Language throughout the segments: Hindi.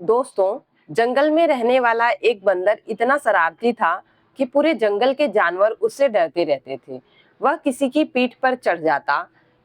दोस्तों, जंगल में रहने वाला एक बंदर इतना शरारती था कि पूरे जंगल के जानवर उससे डरते रहते थे। वह किसी की पीठ पर चढ़ जाता,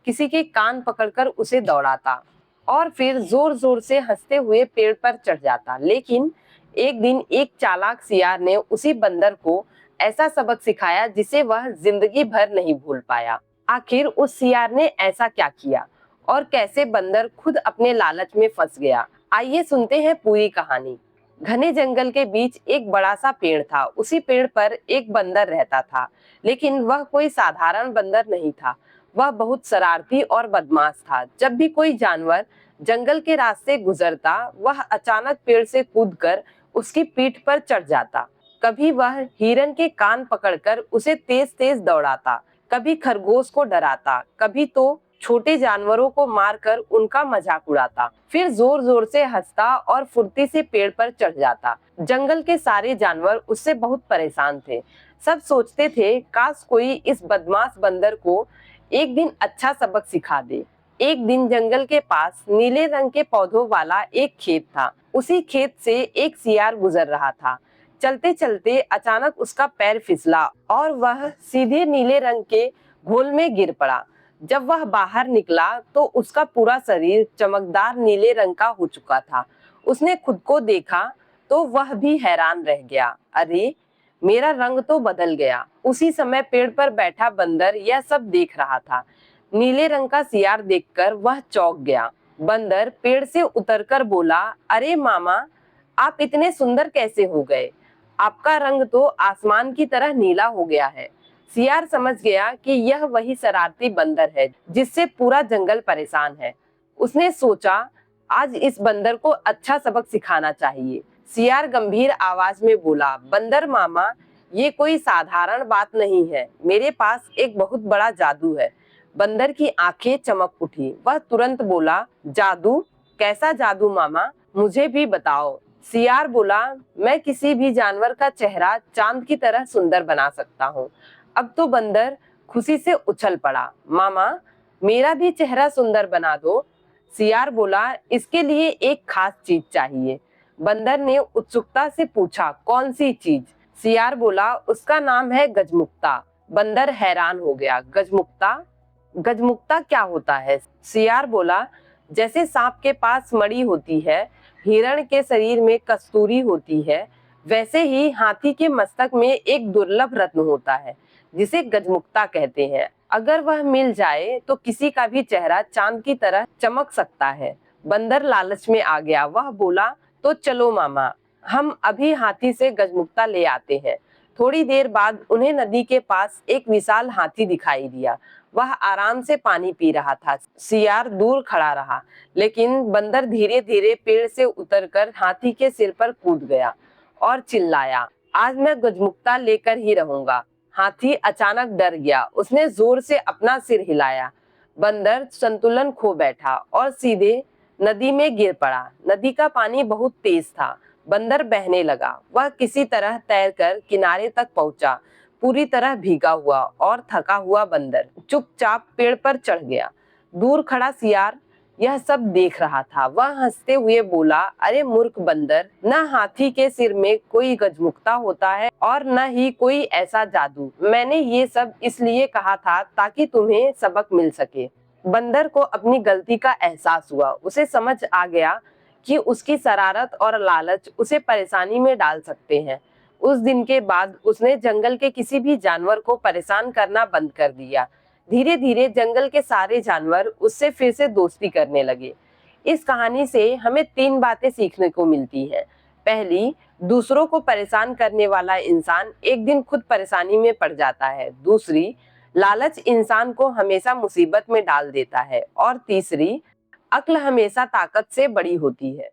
किसी के कान पकड़कर उसे दौड़ाता और फिर जोर जोर से हंसते हुए पेड़ पर चढ़ जाता। लेकिन एक दिन एक चालाक सियार ने उसी बंदर को ऐसा सबक सिखाया जिसे वह जिंदगी भर नहीं भूल पाया। आखिर उस सियार ने ऐसा क्या किया और कैसे बंदर खुद अपने लालच में फंस गया? आइए सुनते हैं पूरी कहानी। घने जंगल के बीच एक बड़ा सा पेड़ था। उसी पेड़ पर एक बंदर रहता था, लेकिन वह कोई साधारण बंदर नहीं था। वह बहुत शरारती और बदमाश था। जब भी कोई जानवर जंगल के रास्ते गुजरता, वह अचानक पेड़ से कूदकर उसकी पीठ पर चढ़ जाता। कभी वह हिरन के कान पकड़कर उसे तेज तेज दौड़ाता, कभी खरगोश को डराता, कभी तो छोटे जानवरों को मारकर उनका मजाक उड़ाता। फिर जोर जोर से हंसता और फुर्ती से पेड़ पर चढ़ जाता। जंगल के सारे जानवर उससे बहुत परेशान थे। सब सोचते थे काश कोई इस बदमाश बंदर को एक दिन अच्छा सबक सिखा दे। एक दिन जंगल के पास नीले रंग के पौधों वाला एक खेत था। उसी खेत से एक सियार गुजर रहा था। चलते चलते अचानक उसका पैर फिसला और वह सीधे नीले रंग के घोल में गिर पड़ा। जब वह बाहर निकला तो उसका पूरा शरीर चमकदार नीले रंग का हो चुका था। उसने खुद को देखा तो वह भी हैरान रह गया। अरे, मेरा रंग तो बदल गया। उसी समय पेड़ पर बैठा बंदर यह सब देख रहा था। नीले रंग का सियार देखकर वह चौंक गया। बंदर पेड़ से उतरकर बोला, अरे मामा, आप इतने सुंदर कैसे हो गए? आपका रंग तो आसमान की तरह नीला हो गया है। सियार समझ गया कि यह वही शरारती बंदर है जिससे पूरा जंगल परेशान है। उसने सोचा, आज इस बंदर को अच्छा सबक सिखाना चाहिए। सियार गंभीर आवाज में बोला, बंदर मामा, ये कोई साधारण बात नहीं है। मेरे पास एक बहुत बड़ा जादू है। बंदर की आंखें चमक उठी। वह तुरंत बोला, जादू? कैसा जादू मामा? मुझे भी बताओ। सियार बोला, मैं किसी भी जानवर का चेहरा चांद की तरह सुंदर बना सकता हूँ। अब तो बंदर खुशी से उछल पड़ा। मामा, मेरा भी चेहरा सुंदर बना दो। सियार बोला, इसके लिए एक खास चीज चाहिए। बंदर ने उत्सुकता से पूछा, कौन सी चीज? सियार बोला, उसका नाम है गजमुक्ता। बंदर हैरान हो गया। गजमुक्ता? गजमुक्ता क्या होता है? सियार बोला, जैसे सांप के पास मणि होती है, हिरण के शरीर में कस्तूरी होती है, वैसे ही हाथी के मस्तक में एक दुर्लभ रत्न होता है जिसे गजमुक्ता कहते हैं। अगर वह मिल जाए तो किसी का भी चेहरा चांद की तरह चमक सकता है। बंदर लालच में आ गया। वह बोला, तो चलो मामा, हम अभी हाथी से गजमुक्ता ले आते हैं। थोड़ी देर बाद उन्हें नदी के पास एक विशाल हाथी दिखाई दिया। वह आराम से पानी पी रहा था। सियार दूर खड़ा रहा, लेकिन बंदर धीरे धीरे पेड़ से उतरकर हाथी के सिर पर कूद गया और चिल्लाया, आज मैं गजमुक्ता लेकर ही रहूंगा। हाथी अचानक डर गया। उसने जोर से अपना सिर हिलाया। बंदर संतुलन खो बैठा और सीधे नदी में गिर पड़ा। नदी का पानी बहुत तेज था। बंदर बहने लगा। वह किसी तरह तैरकर किनारे तक पहुंचा। पूरी तरह भीगा हुआ और थका हुआ बंदर चुपचाप पेड़ पर चढ़ गया। दूर खड़ा सियार यह सब देख रहा था। वह हंसते हुए बोला, अरे मूर्ख बंदर, न हाथी के सिर में कोई गजमुक्ता होता है और न ही कोई ऐसा जादू। मैंने ये सब इसलिए कहा था ताकि तुम्हें सबक मिल सके। बंदर को अपनी गलती का एहसास हुआ। उसे समझ आ गया कि उसकी शरारत और लालच उसे परेशानी में डाल सकते हैं। उस दिन के बाद उसने जंगल के किसी भी जानवर को परेशान करना बंद कर दिया। धीरे धीरे जंगल के सारे जानवर उससे फिर से दोस्ती करने लगे। इस कहानी से हमें 3 बातें सीखने को मिलती हैं। पहली, दूसरों को परेशान करने वाला इंसान एक दिन खुद परेशानी में पड़ जाता है। दूसरी, लालच इंसान को हमेशा मुसीबत में डाल देता है। और तीसरी, अक्ल हमेशा ताकत से बड़ी होती है।